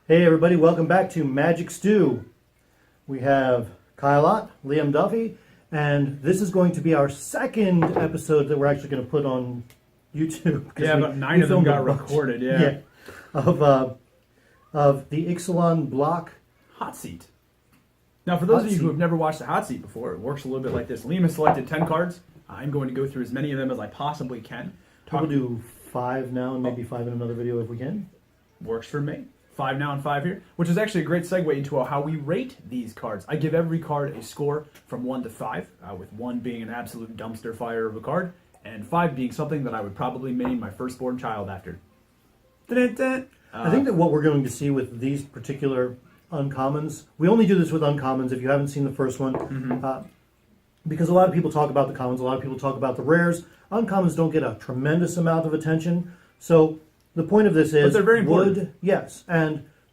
Hey everybody, welcome back to Magic Stew. We have Kyle Ott, Liam Duffy, and this is going to be our second episode that we're actually going to put on YouTube. Yeah, but 9 of them got recorded, yeah. Of the Ixalan block Hotseat. Now, for those of you who have never watched the Hotseat before, it works a little bit like this. Liam has selected 10 cards. I'm going to go through as many of them as I possibly can. We'll do 5 now and maybe 5 in another video if we can. Works for me. 5 now and 5 here, which is actually a great segue into how we rate these cards. I give every card a score from 1 to 5, with 1 being an absolute dumpster fire of a card, and 5 being something that I would probably name my firstborn child after. I think that what we're going to see with these particular uncommons, we only do this with uncommons if you haven't seen the first one, because a lot of people talk about the commons, a lot of people talk about the rares. Uncommons don't get a tremendous amount of attention, so the point of this is, but they're very important.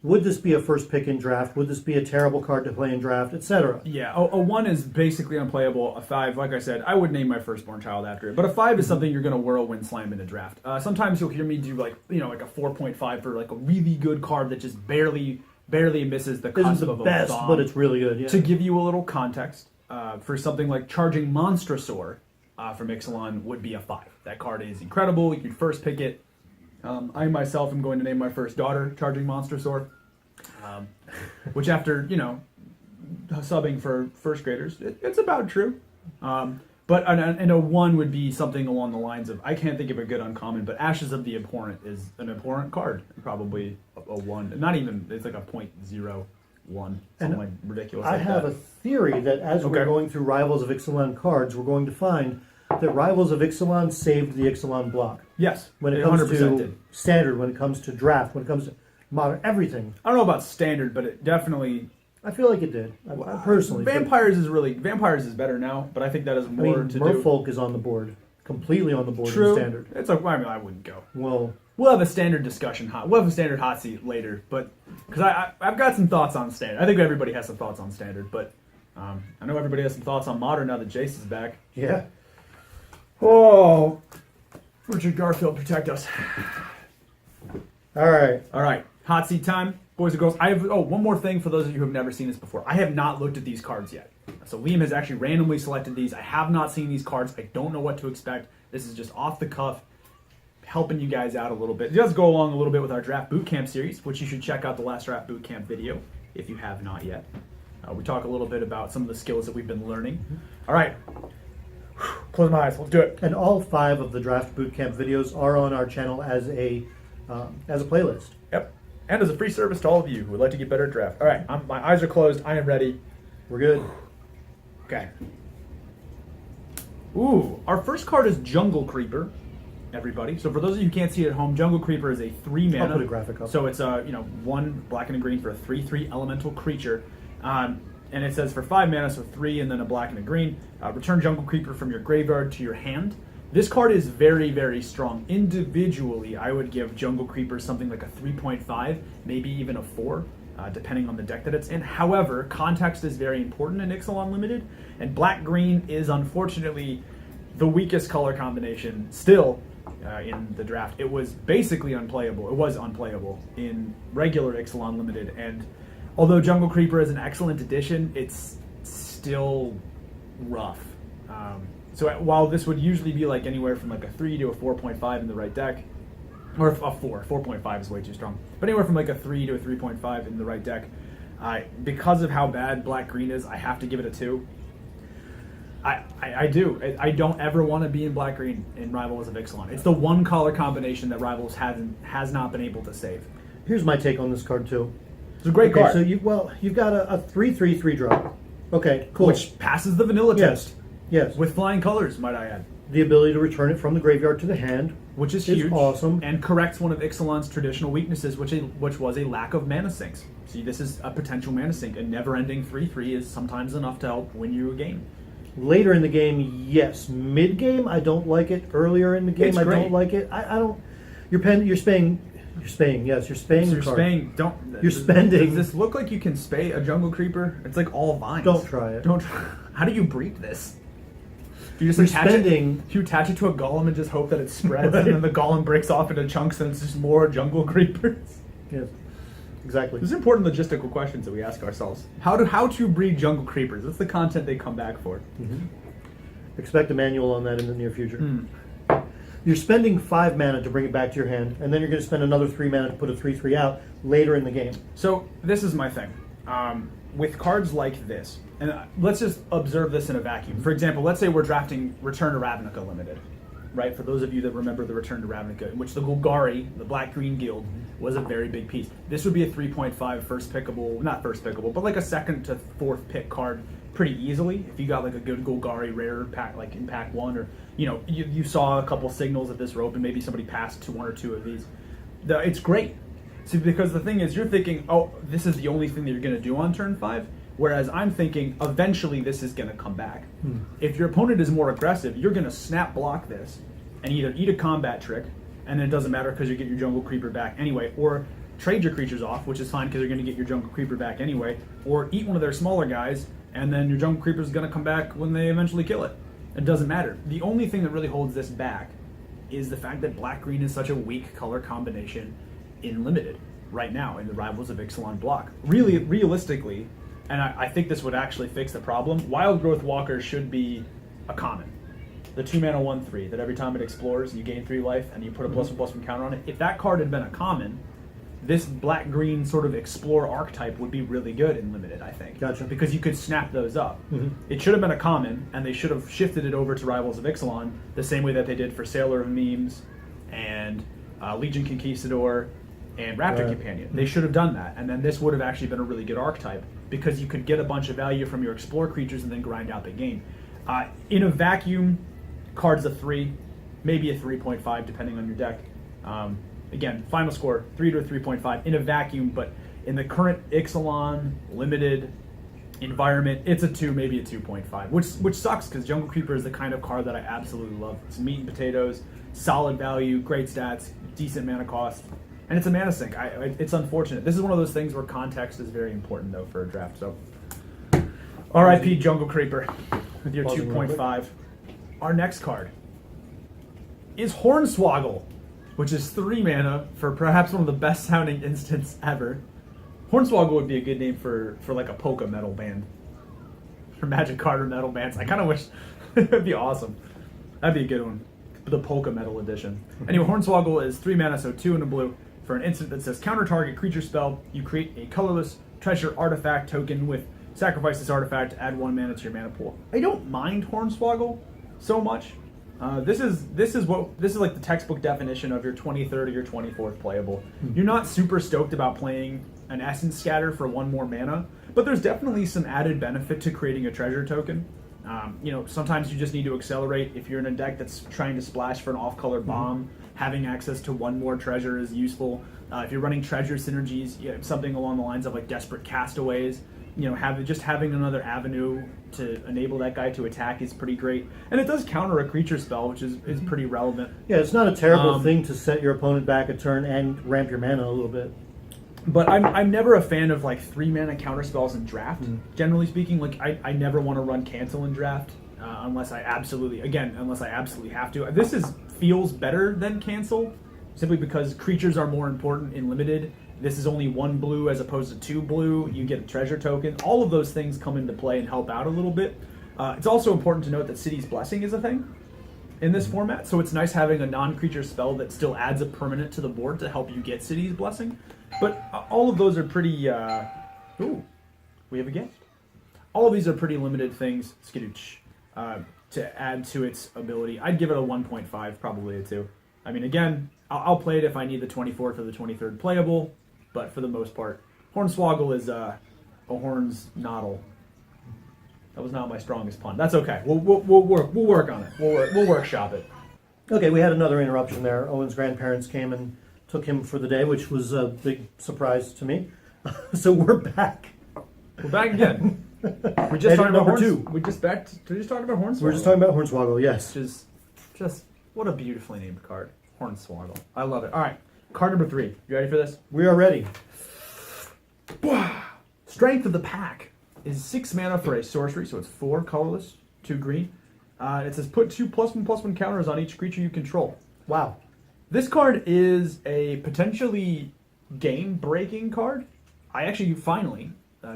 Would this be a first pick in draft? Would this be a terrible card to play in draft, etc.? Yeah, a 1 is basically unplayable. A 5, like I said, I would name my firstborn child after it. But a 5 is something you're going to whirlwind slam in a draft. Sometimes you'll hear me do like a 4.5 for like a really good card that just barely misses the cusp of a best, bomb. but it's really good. Yeah. To give you a little context, for something like Charging Monstrosaur from Ixalan would be a 5. That card is incredible. You could first pick it. I myself am going to name my first daughter Charging Monstrosaur, which after, subbing for first graders, it's about true. But a 1 would be something along the lines of, I can't think of a good uncommon, but Ashes of the Abhorrent is an abhorrent card. Probably a 1. Not even, it's like a 0.01, something like ridiculous. I have a theory that as we're going through Rivals of Ixalan cards, we're going to find that Rivals of Ixalan saved the Ixalan block. Yes, when it comes to standard, when it comes to draft, when it comes to modern, everything. I don't know about standard, but it definitely. I feel like it did. I personally. Vampires is better now, but I think that has more to do. Merfolk is on the board, completely on the board. True. In standard. It's like, I wouldn't go. Well, we'll have a standard discussion. We'll have a standard hot seat later, but because I've got some thoughts on standard. I think everybody has some thoughts on standard, but I know everybody has some thoughts on modern now that Jace is back. Yeah. Oh, Richard Garfield, protect us. All right. Hot seat time, boys and girls. I have one more thing for those of you who have never seen this before. I have not looked at these cards yet. So Liam has actually randomly selected these. I have not seen these cards. I don't know what to expect. This is just off the cuff, helping you guys out a little bit. It does go along a little bit with our Draft Bootcamp series, which you should check out the last Draft Bootcamp video if you have not yet. We talk a little bit about some of the skills that we've been learning. All right. Close my eyes. Let's do it. And all 5 of the Draft Bootcamp videos are on our channel as a playlist. Yep. And as a free service to all of you who would like to get better at draft. All right. My eyes are closed. I am ready. We're good. Okay. Ooh. Our first card is Jungle Creeper, everybody. So for those of you who can't see it at home, Jungle Creeper is a 3 mana. I'll put a graphic up. So it's 1 black and a green for a 3/3 elemental creature. And it says for 5 mana, so 3 and then a black and a green. Return Jungle Creeper from your graveyard to your hand. This card is very, very strong. Individually, I would give Jungle Creeper something like a 3.5, maybe even a 4, depending on the deck that it's in. However, context is very important in Ixalan Limited, and black-green is unfortunately the weakest color combination still in the draft. It was basically unplayable. It was unplayable in regular Ixalan Limited, and although Jungle Creeper is an excellent addition, it's still rough. So while this would usually be like anywhere from like a 3 to a 4.5 in the right deck, or a 4. 4.5 is way too strong. But anywhere from like a 3 to a 3.5 in the right deck, because of how bad black-green is, I have to give it a 2. I do. I don't ever want to be in black-green in Rivals of Ixalan. It's the one color combination that Rivals has not been able to save. Here's my take on this card too. It's a great card. So you've got a 3/3 drop. Okay, cool. Which passes the vanilla test. Yes. With flying colors, might I add. The ability to return it from the graveyard to the hand, which is huge, awesome, and corrects one of Ixalan's traditional weaknesses, which was a lack of mana sinks. See, this is a potential mana sink. A never-ending 3/3 is sometimes enough to help win you a game. Later in the game, yes. Mid-game, I don't like it. Earlier in the game, I don't like it. I don't. You're spaying. Yes, you're spaying. So you're spaying. You're spending. Does this look like you can spay a Jungle Creeper? It's like all vines. Don't try it. Don't try. How do you breed this? You just attach it to a golem and just hope that it spreads, right. And then the golem breaks off into chunks, and it's just more Jungle Creepers. Yes. exactly. This is important logistical questions that we ask ourselves. How to breed jungle creepers? That's the content they come back for. Mm-hmm. Expect a manual on that in the near future. You're spending 5 mana to bring it back to your hand, and then you're going to spend another 3 mana to put a 3/3 out later in the game. So this is my thing. With cards like this, and let's just observe this in a vacuum. For example, let's say we're drafting Return to Ravnica Limited, right? For those of you that remember the Return to Ravnica, in which the Golgari, the Black-Green Guild, was a very big piece. This would be a 3.5 first pickable, not first pickable, but like a second to fourth pick card pretty easily. If you got like a good Golgari rare pack, like in pack 1, or you saw a couple signals that this were open, maybe somebody passed to 1 or 2 of these. It's great. See, because the thing is, you're thinking, oh, this is the only thing that you're going to do on turn 5, whereas I'm thinking, eventually this is going to come back. If your opponent is more aggressive, you're going to snap block this and either eat a combat trick, and then it doesn't matter because you get your jungle creeper back anyway, or trade your creatures off, which is fine because you're going to get your jungle creeper back anyway, or eat one of their smaller guys, and then your jungle creeper is going to come back when they eventually kill it. It doesn't matter. The only thing that really holds this back is the fact that black-green is such a weak color combination in Limited right now in the Rivals of Ixalan block. Really, realistically, and I think this would actually fix the problem, Wild Growth Walker should be a common. The 2-mana 1/3 that every time it explores, you gain 3 life and you put a +1/+1 counter on it. If that card had been a common, this black-green sort of explore archetype would be really good in Limited, I think. Gotcha. Because you could snap those up. It should have been a common, and they should have shifted it over to Rivals of Ixalan the same way that they did for Sailor of Memes and Legion Conquistador and Raptor Companion. They should have done that, and then this would have actually been a really good archetype because you could get a bunch of value from your explore creatures and then grind out the game. In a vacuum, card's a 3, maybe a 3.5 depending on your deck. Again, final score 3 to a 3.5 in a vacuum, but in the current Ixalan Limited environment, it's a 2, maybe a 2.5, which sucks because Jungle Creeper is the kind of card that I absolutely love. It's meat and potatoes, solid value, great stats, decent mana cost, and it's a mana sink. It's unfortunate. This is one of those things where context is very important though for a draft. So, R.I.P. Jungle Creeper with your 2.5. Our next card is Hornswoggle, which is 3 mana for perhaps one of the best sounding instants ever. Hornswoggle would be a good name for like a polka metal band. For Magic card or metal bands. I kind of wish it'd be awesome. That'd be a good one. The polka metal edition. Anyway, Hornswoggle is 3 mana, so 2 and a blue. For an instant that says counter target creature spell, you create a colorless treasure artifact token with sacrifice this artifact, add 1 mana to your mana pool. I don't mind Hornswoggle so much. This is like the textbook definition of your 23rd or your 24th playable. You're not super stoked about playing an Essence Scatter for 1 more mana, but there's definitely some added benefit to creating a treasure token. Sometimes you just need to accelerate. If you're in a deck that's trying to splash for an off-color bomb, having access to 1 more treasure is useful. If you're running treasure synergies, something along the lines of like Desperate Castaways, having another avenue to enable that guy to attack is pretty great. And it does counter a creature spell, which is pretty relevant. Yeah, it's not a terrible thing to set your opponent back a turn and ramp your mana a little bit. But I'm never a fan of like 3 mana counter spells in draft. Generally speaking, like I never want to run cancel in draft unless I absolutely have to. This feels better than cancel simply because creatures are more important in Limited. This is only 1 blue as opposed to 2 blue. You get a treasure token. All of those things come into play and help out a little bit. It's also important to note that City's Blessing is a thing in this format, so it's nice having a non-creature spell that still adds a permanent to the board to help you get City's Blessing. But all of those are pretty... Ooh, we have a gift. All of these are pretty limited things, skidooch, to add to its ability. I'd give it a 1.5, probably a 2. I mean, again, I'll play it if I need the 24th or the 23rd playable, but for the most part, Hornswoggle is a horns noddle. That was not my strongest pun. That's okay. We'll work on it. We'll workshop it. Okay, we had another interruption there. Owen's grandparents came and took him for the day, which was a big surprise to me. So we're back. We're back again. We just talked about Hornswoggle. We just talking about Hornswoggle. We're just talking about Hornswoggle, yes. Which is just what a beautifully named card. Hornswoggle. I love it. All right, card number 3. You ready for this? We are ready. Strength of the Pack is 6 mana for a sorcery, so it's 4 colorless, 2 green. It says put 2 +1/+1 counters on each creature you control. Wow. This card is a potentially game-breaking card I actually finally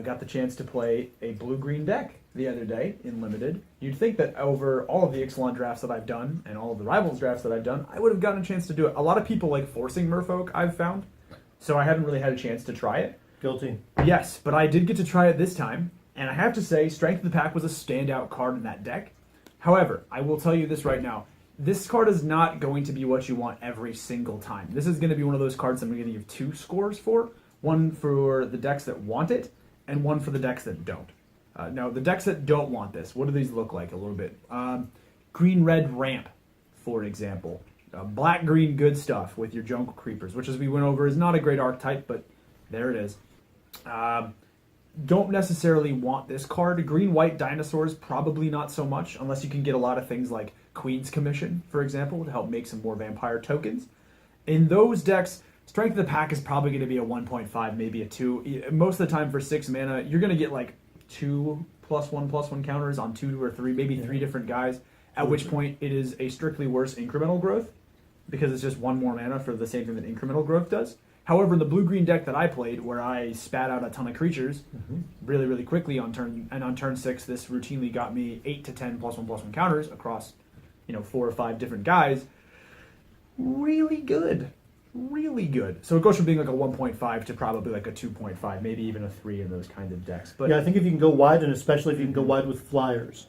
got the chance to play a blue-green deck the other day in Limited. You'd think that over all of the Ixalan drafts that I've done and all of the Rivals drafts that I've done, I would have gotten a chance to do it. A lot of people like forcing Merfolk, I've found, so I haven't really had a chance to try it. Guilty. Yes, but I did get to try it this time, and I have to say, Strength of the Pack was a standout card in that deck. However, I will tell you this right now. This card is not going to be what you want every single time. This is going to be one of those cards I'm going to give 2 scores for. One for the decks that want it, and one for the decks that don't. Now, the decks that don't want this, what do these look like a little bit? Green-red ramp, for example. Black-green good stuff with your jungle creepers, which as we went over is not a great archetype, but there it is. Don't necessarily want this card. Green-white dinosaurs, probably not so much, unless you can get a lot of things like Queen's Commission, for example, to help make some more vampire tokens. In those decks, Strength of the Pack is probably going to be a 1.5, maybe a 2. Most of the time for 6 mana, you're going to get like 2 +1/+1 counters on 2 or 3, maybe 3 different guys, at which point it is a strictly worse incremental growth, because it's just 1 more mana for the same thing that incremental growth does. However, in the blue-green deck that I played, where I spat out a ton of creatures really, really quickly on turn 6, this routinely got me 8 to 10 +1/+1 counters across, 4 or 5 different guys. Really good. Really good. So it goes from being like a 1.5 to probably like a 2.5, maybe even a 3 in those kinds of decks. But yeah, I think if you can go wide, and especially if you can go wide with flyers,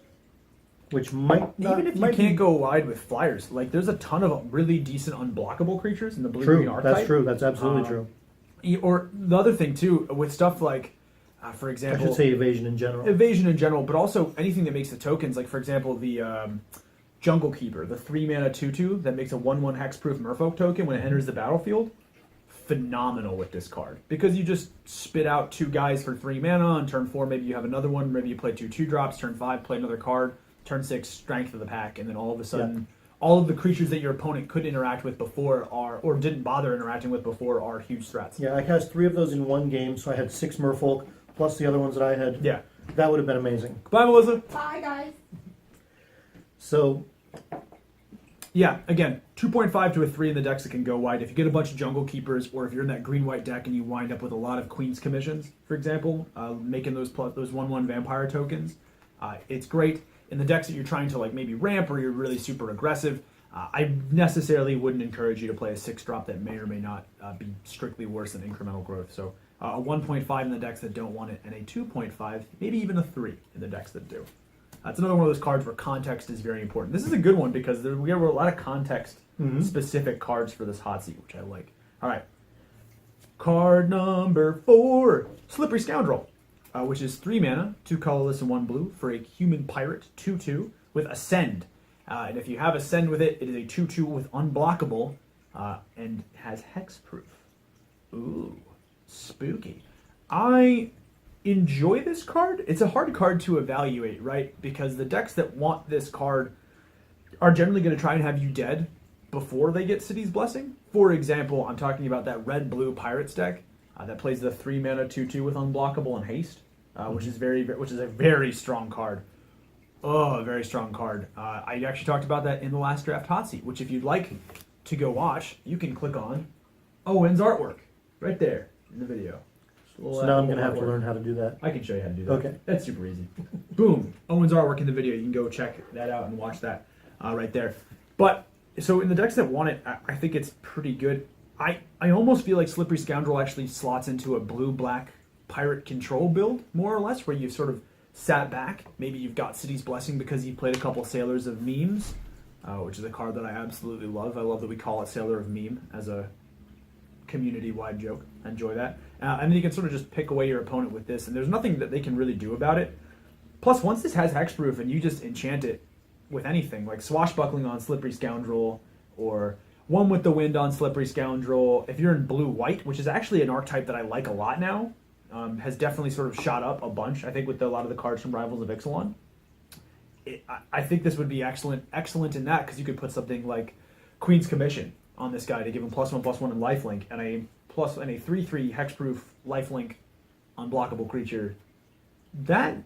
which might not... Even if you can't go wide with flyers, like there's a ton of really decent unblockable creatures in the blue-green True, archetype. that's true. That's absolutely true. Or the other thing too, with stuff like, for I example... should say evasion in general. Evasion in general, but also anything that makes the tokens, like for example the Jungle Keeper, the 3 mana 2/2 that makes a 1/1 hexproof Merfolk token when it enters the battlefield. Phenomenal with this card, because you just spit out 2 guys for 3 mana. On turn 4 maybe you have another one, maybe you play 2 2-drops, turn 5 play another card, turn 6 Strength of the Pack, and then all of a sudden all of the creatures that your opponent could interact with before or didn't bother interacting with before are huge threats. Yeah, I cast 3 of those in one game, so I had 6 Merfolk plus the other ones that I had. Yeah, that would have been amazing. Bye, Melissa. Bye, guys. So yeah, again, 2.5 to a 3 in the decks that can go wide. If you get a bunch of Jungle Keepers, or if you're in that green-white deck and you wind up with a lot of Queen's Commissions, for example, making those 1/1 vampire tokens, it's great. In the decks that you're trying to like maybe ramp or you're really super aggressive, I necessarily wouldn't encourage you to play a 6-drop that may or may not be strictly worse than incremental growth. So a 1.5 in the decks that don't want it, and a 2.5, maybe even a 3 in the decks that do. That's another one of those cards where context is very important. This is a good one because we have a lot of context-specific cards for this hot seat, which I like. All right. Card number 4, Slippery Scoundrel, which is 3 mana, 2 colorless and 1 blue, for a human pirate, 2/2, with Ascend. And if you have Ascend with it, it is a 2/2 with unblockable, and has hexproof. Ooh, spooky. I enjoy this card. It's a hard card to evaluate, right? Because the decks that want this card are generally going to try and have you dead before they get City's Blessing. For example, I'm talking about that red-blue Pirates deck that plays the 3 mana 2/2 with unblockable and haste, which is a very strong card. Oh, a very strong card. I actually talked about that in the last draft hot seat, which if you'd like to go watch, you can click on Owen's artwork right there in the video. So now I'm going to have to learn how to do that. I can show you how to do that. Okay. That's super easy. Boom. Owen's artwork in the video. You can go check that out and watch that right there. But, so in the decks that want it, I think it's pretty good. I almost feel like Slippery Scoundrel actually slots into a blue-black pirate control build, more or less, where you've sort of sat back. Maybe you've got City's Blessing because you played a couple Sailors of Memes, which is a card that I absolutely love. I love that we call it Sailor of Meme as a community-wide joke. I enjoy that. And then you can sort of just pick away your opponent with this, and there's nothing that they can really do about it. Plus, once this has hexproof and you just enchant it with anything, like Swashbuckling on Slippery Scoundrel, or One with the Wind on Slippery Scoundrel, if you're in blue-white, which is actually an archetype that I like a lot now, has definitely sort of shot up a bunch, I think, with a lot of the cards from Rivals of Ixalan. I think this would be excellent in that, because you could put something like Queen's Commission on this guy to give him +1/+1 and lifelink, and a 3/3 hexproof lifelink unblockable creature. That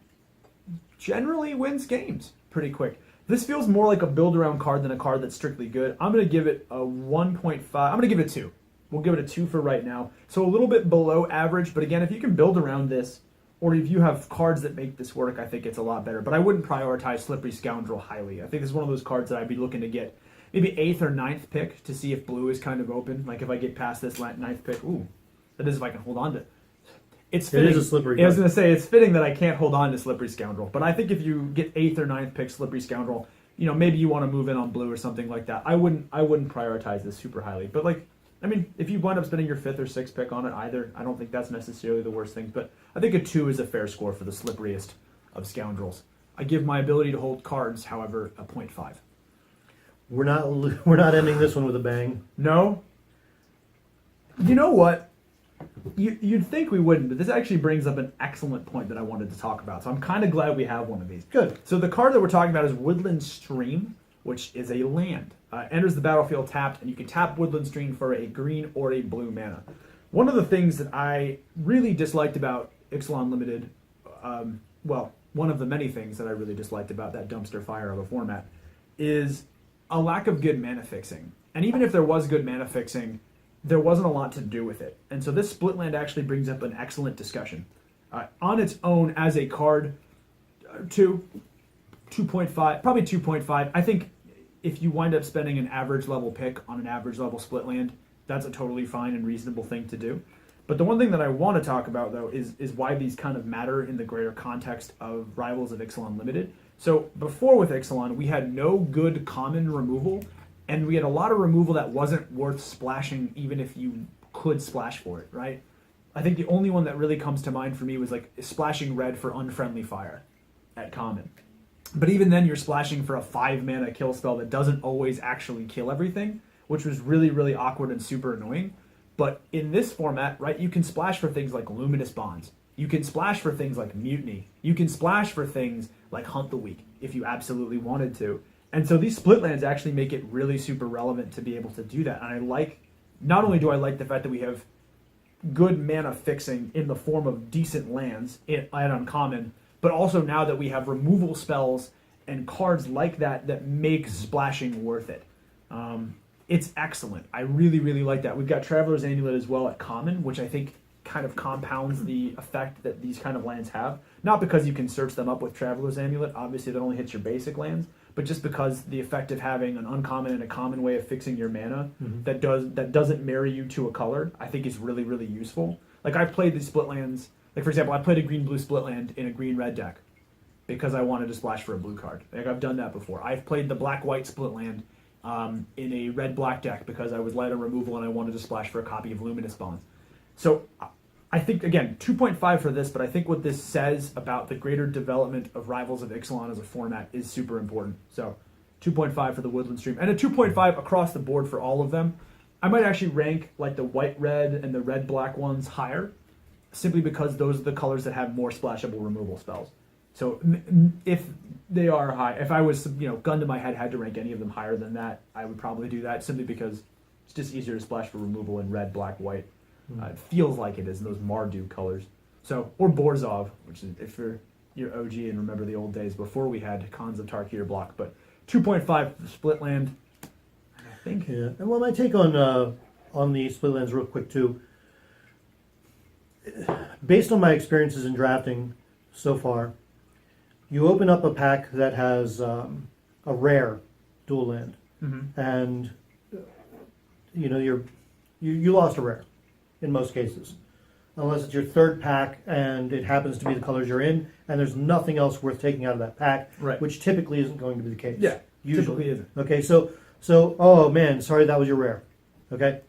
generally wins games pretty quick. This feels more like a build around card than a card that's strictly good. I'm going to give it a 1.5. I'm going to give it a 2. We'll give it a 2 for right now. So a little bit below average, but again, if you can build around this, or if you have cards that make this work, I think it's a lot better. But I wouldn't prioritize Slippery Scoundrel highly. I think this is one of those cards that I'd be looking to get maybe 8th or 9th pick to see if blue is kind of open. Like if I get past this 9th pick, ooh, that is if I can hold on to it. It's fitting. It is a slippery I was card. going to say, it's fitting that I can't hold on to Slippery Scoundrel. But I think if you get 8th or 9th pick Slippery Scoundrel, maybe you want to move in on blue or something like that. I wouldn't prioritize this super highly. But if you wind up spending your 5th or 6th pick on it either, I don't think that's necessarily the worst thing. But I think a 2 is a fair score for the slipperiest of scoundrels. I give my ability to hold cards, however, a 0.5. We're not ending this one with a bang. No. You know what? You'd think we wouldn't, but this actually brings up an excellent point that I wanted to talk about. So I'm kind of glad we have one of these. Good. So the card that we're talking about is Woodland Stream, which is a land. Enters the battlefield tapped, and you can tap Woodland Stream for a green or a blue mana. One of the things that I really disliked about Ixalan Limited, one of the many things that I really disliked about that dumpster fire of a format, is a lack of good mana fixing. And even if there was good mana fixing, there wasn't a lot to do with it. And so this split land actually brings up an excellent discussion. On its own, as a card, 2.5, probably 2.5. I think if you wind up spending an average level pick on an average level split land, that's a totally fine and reasonable thing to do. But the one thing that I want to talk about, though, is why these kind of matter in the greater context of Rivals of Ixalan Limited. So before with Ixalan, we had no good common removal, and we had a lot of removal that wasn't worth splashing even if you could splash for it, right? I think the only one that really comes to mind for me was like splashing red for Unfriendly Fire at common. But even then, you're splashing for a 5-mana kill spell that doesn't always actually kill everything, which was really, really awkward and super annoying. But in this format, right, you can splash for things like Luminous Bonds. You can splash for things like Mutiny. You can splash for things like Hunt the Weak if you absolutely wanted to. And so these split lands actually make it really super relevant to be able to do that. And not only do I like the fact that we have good mana fixing in the form of decent lands at uncommon, but also now that we have removal spells and cards like that make splashing worth it. It's excellent. I really, really like that. We've got Traveler's Amulet as well at common, which I think kind of compounds the effect that these kind of lands have. Not because you can search them up with Traveler's Amulet, obviously that only hits your basic lands, but just because the effect of having an uncommon and a common way of fixing your mana that doesn't marry you to a color, I think is really, really useful. Like I've played these split lands, like for example, I played a green-blue split land in a green-red deck because I wanted to splash for a blue card. Like I've done that before. I've played the black-white split land in a red-black deck because I was light on removal and I wanted to splash for a copy of Luminous Bonds. So I think, again, 2.5 for this, but I think what this says about the greater development of Rivals of Ixalan as a format is super important. So 2.5 for the Woodland Stream, and a 2.5 across the board for all of them. I might actually rank like the white-red and the red-black ones higher, simply because those are the colors that have more splashable removal spells. So if they are high, if I was, gun to my head, had to rank any of them higher than that, I would probably do that simply because it's just easier to splash for removal in red, black, white. It feels like it is in those Mardu colors. So, or Borzov, which is if you're OG and remember the old days before we had Khans of Tarkir block. But 2.5 for the split land, I think. Yeah, and well, my take on the split lands real quick too. Based on my experiences in drafting so far, you open up a pack that has a rare dual land, and you lost a rare in most cases, unless it's your third pack and it happens to be the colors you're in, and there's nothing else worth taking out of that pack, right, which typically isn't going to be the case. Yeah, usually typically isn't. Okay, so oh man, sorry, that was your rare. Okay,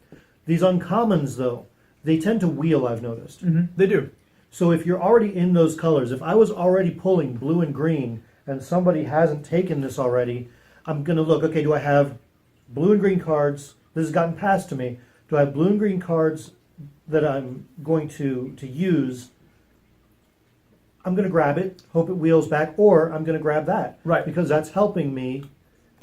these uncommons though, they tend to wheel. I've noticed. They do. So if you're already in those colors, if I was already pulling blue and green and somebody hasn't taken this already, I'm going to look, okay, do I have blue and green cards? This has gotten passed to me. Do I have blue and green cards that I'm going to use? I'm going to grab it, hope it wheels back, or I'm going to grab that. Right. Because that's helping me.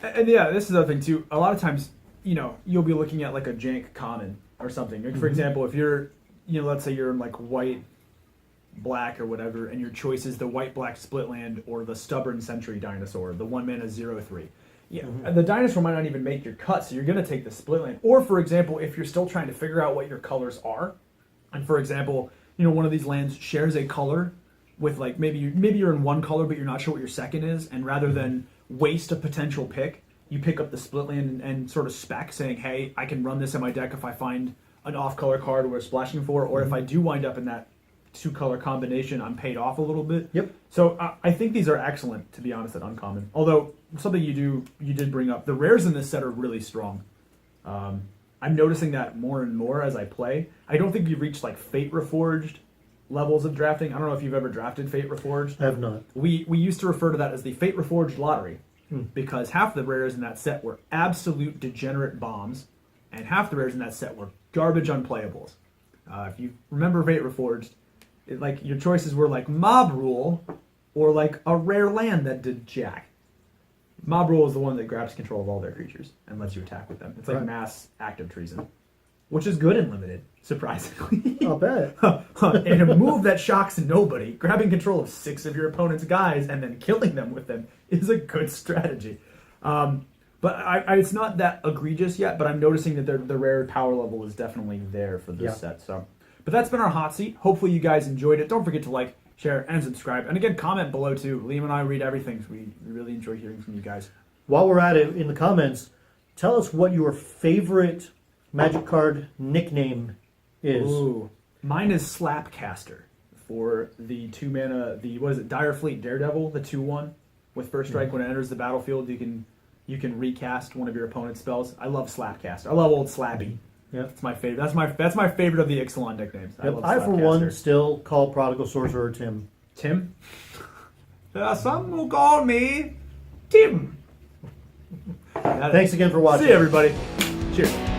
And yeah, this is the other thing too. A lot of times, you'll be looking at like a jank common or something. Like for example, if you're, let's say you're in like white, black or whatever, and your choice is the white-black split land or the Stubborn Sentry Dinosaur, the 1-mana 0/3. Yeah, the dinosaur might not even make your cut, so you're going to take the split land. Or, for example, if you're still trying to figure out what your colors are, and for example, one of these lands shares a color with like maybe you're in one color but you're not sure what your second is, and rather than waste a potential pick, you pick up the split land and sort of spec saying, hey, I can run this in my deck if I find an off-color card we're splashing for, or if I do wind up in that two-color combination, I'm paid off a little bit. Yep. So I think these are excellent, to be honest, at uncommon. Although something you did bring up, the rares in this set are really strong. I'm noticing that more and more as I play. I don't think you've reached like Fate Reforged levels of drafting. I don't know if you've ever drafted Fate Reforged. I have not. We used to refer to that as the Fate Reforged lottery because half the rares in that set were absolute degenerate bombs, and half the rares in that set were garbage unplayables. If you remember Fate Reforged, like your choices were like Mob Rule or like a rare land that did jack. Mob Rule is the one that grabs control of all their creatures and lets you attack with them. It's like mass active treason, which is good in limited, surprisingly. I'll bet. And a move that shocks nobody, grabbing control of 6 of your opponent's guys and then killing them with them is a good strategy. But it's not that egregious yet, but I'm noticing that the rare power level is definitely there for this set. So, but that's been our hot seat. Hopefully you guys enjoyed it. Don't forget to like, share, and subscribe. And again, comment below too. Liam and I read everything, so we really enjoy hearing from you guys. While we're at it, in the comments, tell us what your favorite Magic card nickname is. Ooh. Mine is Slapcaster for the 2-mana, Dire Fleet Daredevil, the 2/1. With first strike, when it enters the battlefield, you can recast one of your opponent's spells. I love Slapcaster. I love old Slappy. Yeah, it's my favorite. That's my favorite of the Ixalan nicknames. I for one still call Prodigal Sorcerer Tim. Tim? Some will call me Tim. Thanks again for watching. See you, everybody. Cheers.